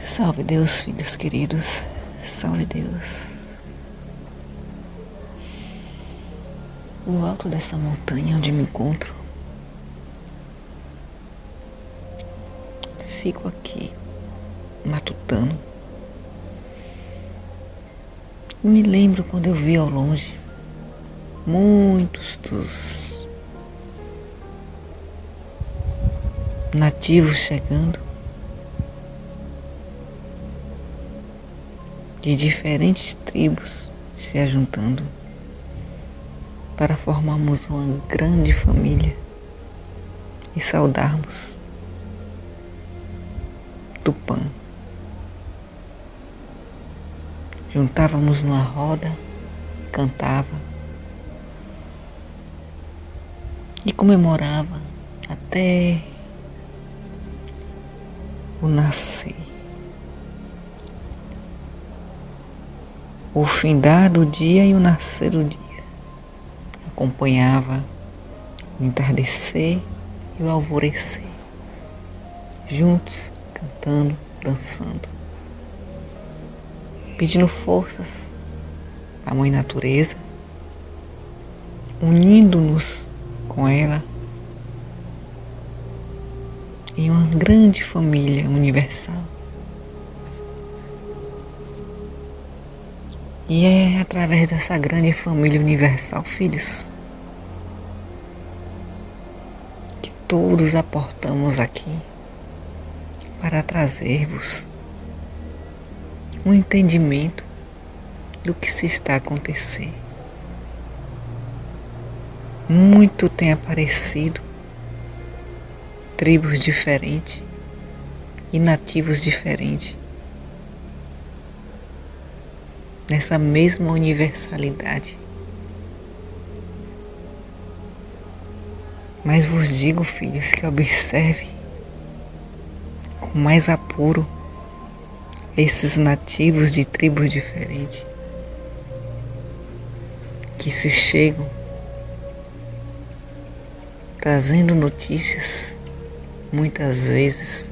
Salve Deus, filhos queridos, salve Deus. No alto dessa montanha onde me encontro, fico aqui, matutando. Me lembro quando eu vi ao longe muitos dos nativos chegando, de diferentes tribos se ajuntando para formarmos uma grande família e saudarmos Tupã. Juntávamos numa roda, cantava e comemorava até o nascer. O findar do dia e o nascer do dia. Acompanhava o entardecer e o alvorecer. Juntos, cantando, dançando. Pedindo forças à Mãe Natureza. Unindo-nos com ela em uma grande família universal. E é através dessa grande família universal, filhos, que todos aportamos aqui para trazer-vos um entendimento do que se está a acontecer. Muito tem aparecido tribos diferentes e nativos diferentes nessa mesma universalidade. Mas vos digo, filhos, que observe com mais apuro esses nativos de tribos diferentes que se chegam trazendo notícias, muitas vezes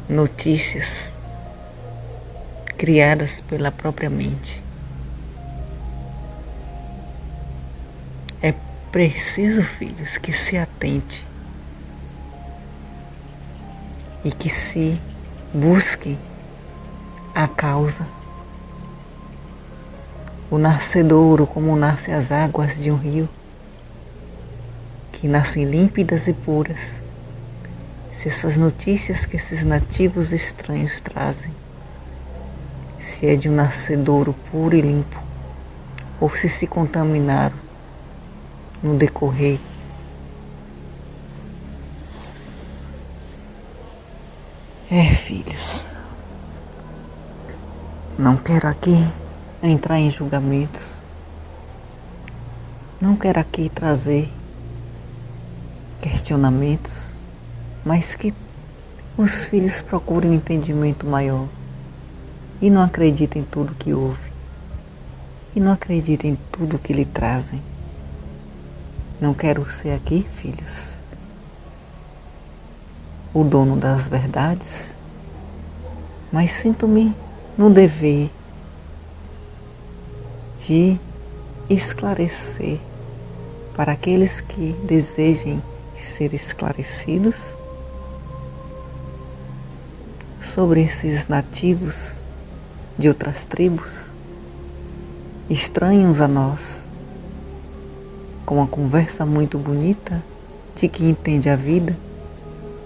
notícias criadas pela própria mente. É preciso, filhos, que se atente e que se busque a causa, o nascedouro, como nascem as águas de um rio, que nascem límpidas e puras. Se essas notícias que esses nativos estranhos trazem, se é de um nascedouro puro e limpo, ou se contaminaram no decorrer filhos, não quero aqui entrar em julgamentos, não quero aqui trazer questionamentos, mas que os filhos procurem um entendimento maior e não acreditem em tudo que ouvem e não acreditem em tudo que lhe trazem. Não quero ser aqui, filhos, o dono das verdades, mas sinto-me no dever de esclarecer para aqueles que desejem ser esclarecidos sobre esses nativos de outras tribos, estranhos a nós, com uma conversa muito bonita de quem entende a vida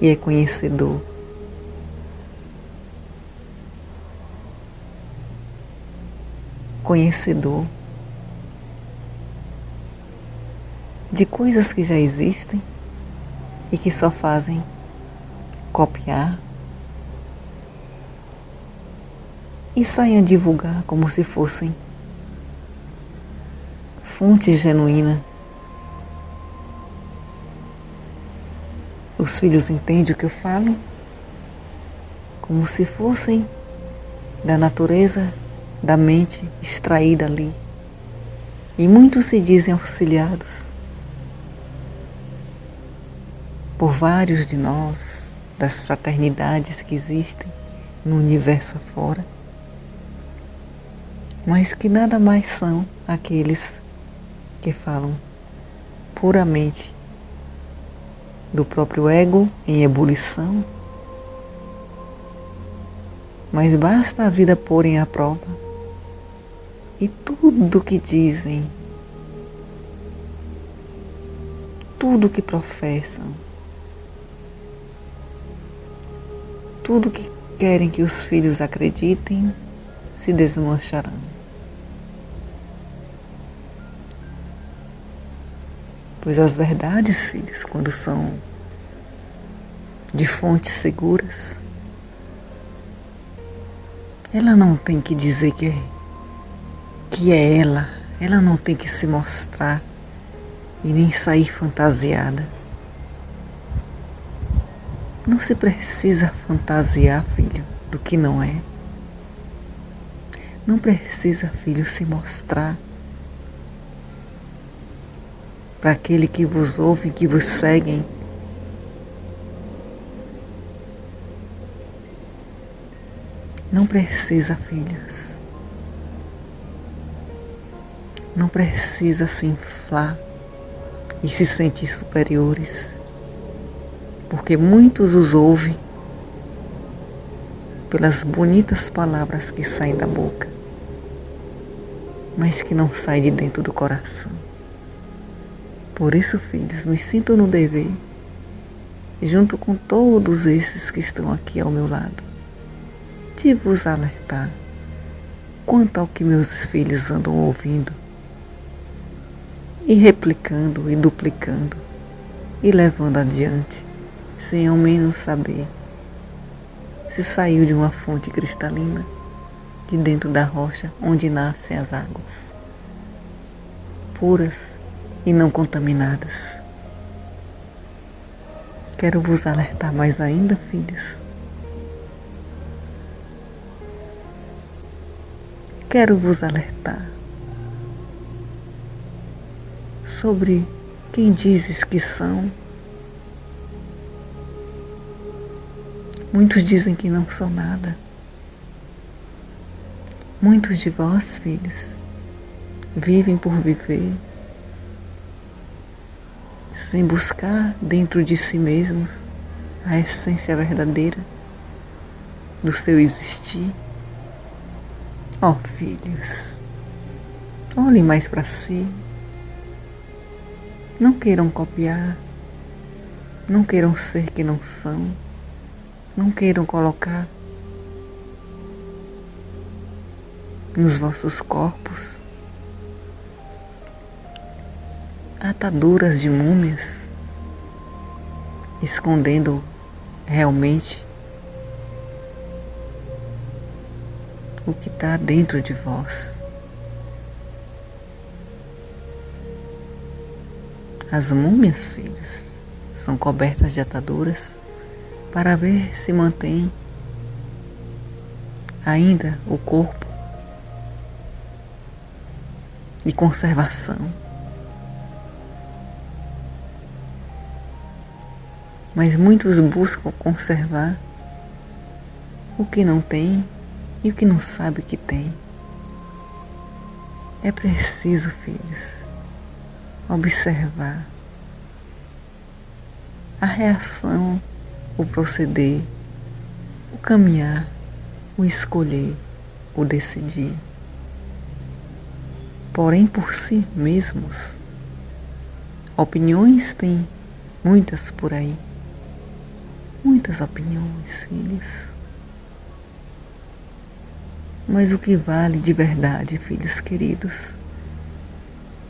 e é conhecedor. de coisas que já existem e que só fazem copiar e saem a divulgar como se fossem fonte genuína. Os filhos entendem o que eu falo como se fossem da natureza, da mente extraída ali. E muitos se dizem auxiliados por vários de nós, das fraternidades que existem no universo afora, mas que nada mais são aqueles que falam puramente do próprio ego em ebulição. Mas basta a vida porem à prova e tudo que dizem, tudo que professam, tudo que querem que os filhos acreditem, se desmancharão. Pois as verdades, filhos, quando são de fontes seguras, ela não tem que dizer que é ela não tem que se mostrar e nem sair fantasiada. Não se precisa fantasiar, filho, do que não é. Não precisa, filho, se mostrar para aquele que vos ouve, que vos seguem. Não precisa, filhos. Não precisa se inflar e se sentir superiores, porque muitos os ouvem pelas bonitas palavras que saem da boca, mas que não saem de dentro do coração. Por isso, filhos, me sinto no dever, junto com todos esses que estão aqui ao meu lado, de vos alertar quanto ao que meus filhos andam ouvindo e replicando e duplicando e levando adiante, sem ao menos saber se saiu de uma fonte cristalina de dentro da rocha onde nascem as águas, puras e não contaminadas. Quero vos alertar mais ainda, filhos. Quero vos alertar sobre quem dizes que são. Muitos dizem que não são nada. Muitos de vós, filhos, vivem por viver, sem buscar dentro de si mesmos a essência verdadeira do seu existir. Ó, filhos, olhem mais para si. Não queiram copiar, não queiram ser que não são, não queiram colocar nos vossos corpos ataduras de múmias, escondendo realmente o que está dentro de vós. As múmias, filhos, são cobertas de ataduras para ver se mantém ainda o corpo de conservação. Mas muitos buscam conservar o que não tem e o que não sabe que tem. É preciso, filhos, observar a reação, o proceder, o caminhar, o escolher, o decidir. Porém, por si mesmos, opiniões tem muitas por aí. Muitas opiniões, filhos. Mas o que vale de verdade, filhos queridos,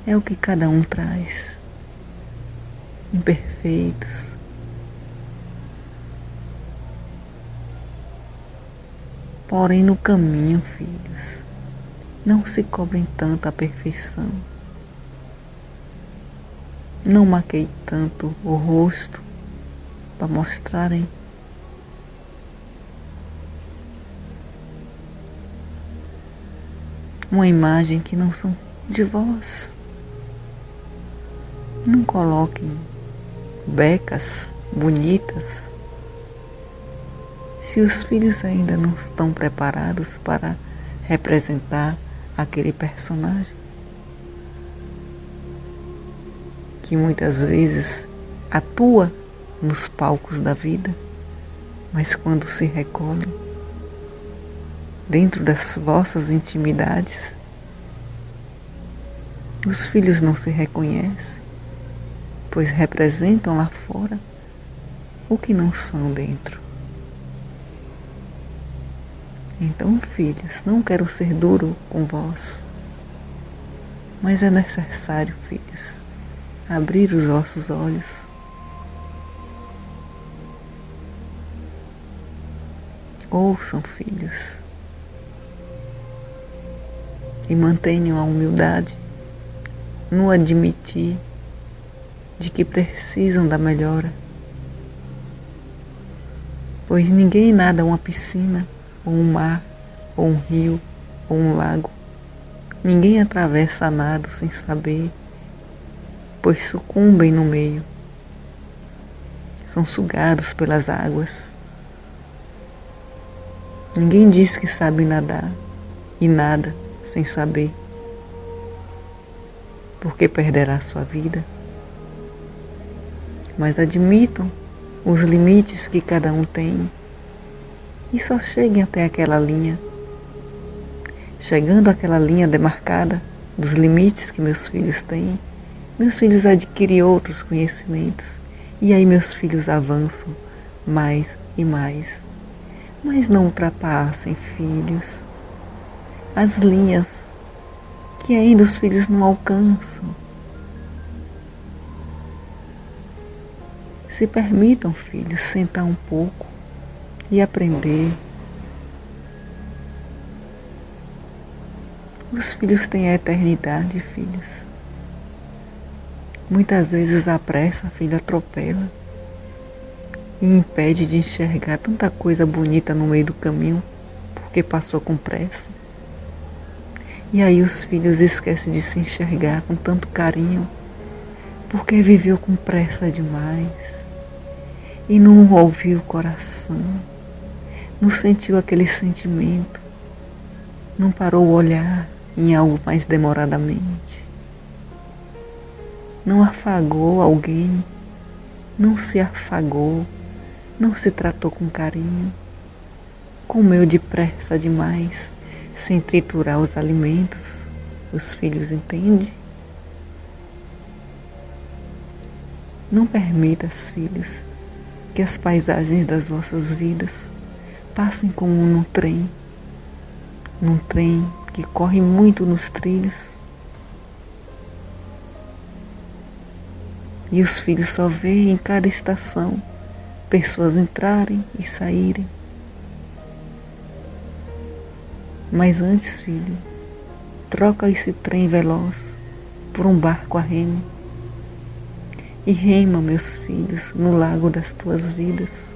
é o que cada um traz imperfeitos. Porém, no caminho, filhos, não se cobrem tanto a perfeição. Não maqueiem tanto o rosto para mostrarem uma imagem que não são de vós. Não coloquem becas bonitas se os filhos ainda não estão preparados para representar aquele personagem que muitas vezes atua nos palcos da vida, mas quando se recolhem dentro das vossas intimidades, os filhos não se reconhecem, pois representam lá fora o que não são dentro. Então, filhos, não quero ser duro com vós, mas é necessário, filhos, abrir os vossos olhos. Ouçam, filhos, e mantenham a humildade no admitir de que precisam da melhora, pois ninguém nada uma piscina, ou um mar, ou um rio, ou um lago. Ninguém atravessa a nado sem saber, pois sucumbem no meio. São sugados pelas águas. Ninguém diz que sabe nadar e nada sem saber, porque perderá sua vida. Mas admitam os limites que cada um tem e só cheguem até aquela linha. Chegando àquela linha demarcada dos limites que meus filhos têm, meus filhos adquirem outros conhecimentos e aí meus filhos avançam mais e mais. Mas não ultrapassem, filhos, as linhas que ainda os filhos não alcançam. Se permitam, filhos, sentar um pouco e aprender. Os filhos têm a eternidade, filhos. Muitas vezes a pressa, filho, atropela e impede de enxergar tanta coisa bonita no meio do caminho, porque passou com pressa. E aí os filhos esquecem de se enxergar com tanto carinho, porque viveu com pressa demais e não ouviu o coração, não sentiu aquele sentimento, não parou o olhar em algo mais demoradamente, não afagou alguém, não se afagou, não se tratou com carinho, comeu depressa demais, sem triturar os alimentos. Os filhos entendem? Não permita, filhos, que as paisagens das vossas vidas passem como num trem que corre muito nos trilhos. E os filhos só veem em cada estação pessoas entrarem e saírem. Mas antes, filho, troca esse trem veloz por um barco a remo e rema, meus filhos, no lago das tuas vidas,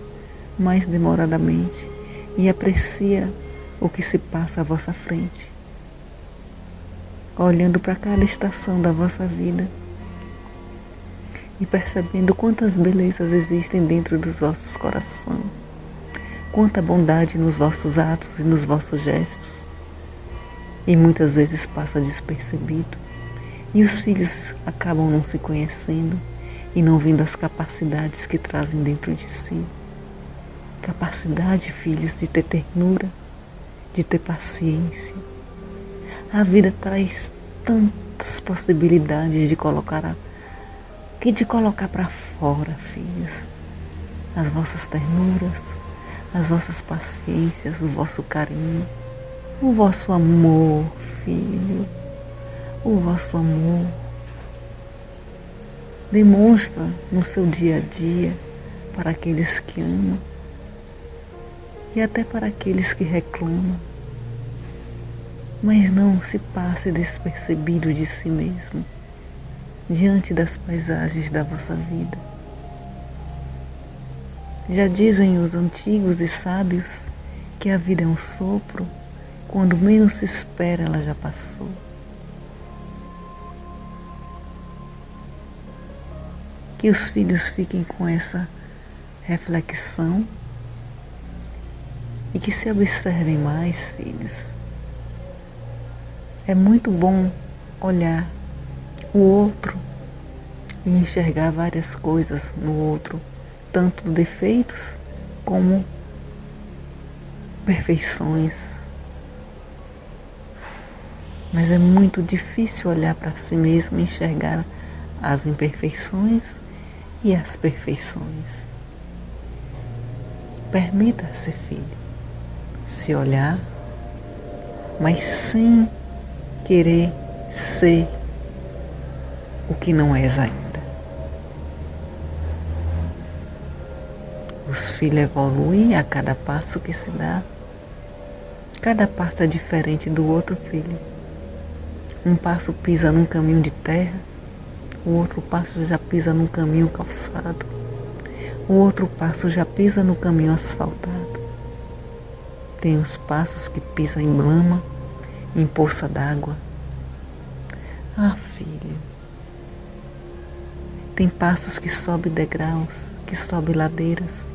mais demoradamente, e aprecia o que se passa à vossa frente, olhando para cada estação da vossa vida e percebendo quantas belezas existem dentro dos vossos corações, quanta bondade nos vossos atos e nos vossos gestos, e muitas vezes passa despercebido, e os filhos acabam não se conhecendo e não vendo as capacidades que trazem dentro de si. Capacidade, filhos, de ter ternura, de ter paciência. A vida traz tantas possibilidades de colocar para fora, filhos, as vossas ternuras, as vossas paciências, o vosso carinho, o vosso amor, filho, o vosso amor. Demonstra no seu dia a dia para aqueles que amam e até para aqueles que reclamam. Mas não se passe despercebido de si mesmo diante das paisagens da vossa vida. Já dizem os antigos e sábios que a vida é um sopro, quando menos se espera ela já passou. Que os filhos fiquem com essa reflexão e que se observem mais, filhos. É muito bom olhar o outro e enxergar várias coisas no outro, tanto defeitos como perfeições. Mas é muito difícil olhar para si mesmo e enxergar as imperfeições e as perfeições. Permita-se, filho, se olhar, mas sem querer ser o que não és ainda. Os filhos evoluem a cada passo que se dá. Cada passo é diferente do outro filho. Um passo pisa num caminho de terra, o outro passo já pisa num caminho calçado, o outro passo já pisa no caminho asfaltado. Tem os passos que pisam em lama, em poça d'água. Ah, filho, tem passos que sobe degraus, que sobe ladeiras,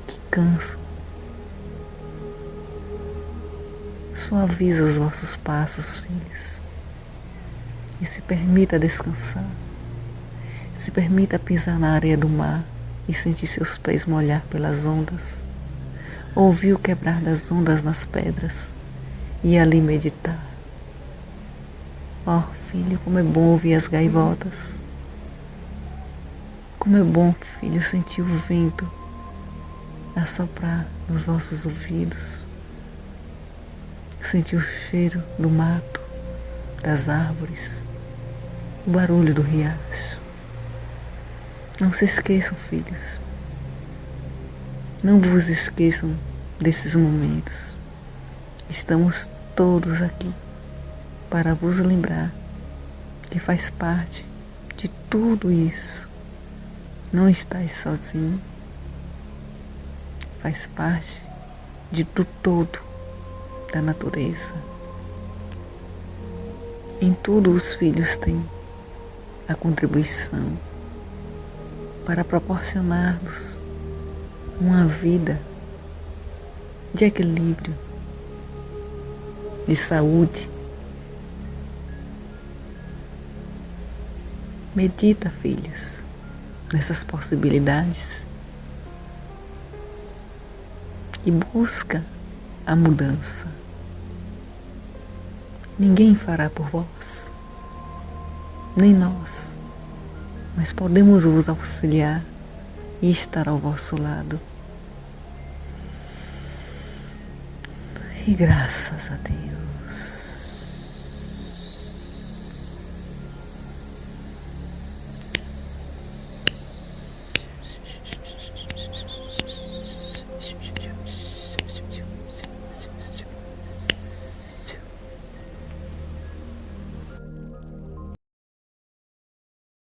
que cansam. Suaviza os vossos passos, filhos, e se permita descansar. Se permita pisar na areia do mar e sentir seus pés molhar pelas ondas. Ouvir o quebrar das ondas nas pedras e ali meditar. Oh, filho, como é bom ouvir as gaivotas. Como é bom, filho, sentir o vento assoprar nos vossos ouvidos. Sentir o cheiro do mato, das árvores, o barulho do riacho. Não se esqueçam, filhos. Não vos esqueçam desses momentos. Estamos todos aqui para vos lembrar que faz parte de tudo isso. Não estáis sozinho. Faz parte do todo da natureza. Em tudo os filhos têm a contribuição para proporcionar-nos uma vida de equilíbrio, de saúde. Medita, filhos, nessas possibilidades e busca a mudança. Ninguém fará por vós, nem nós, mas podemos vos auxiliar e estar ao vosso lado. E graças a Deus.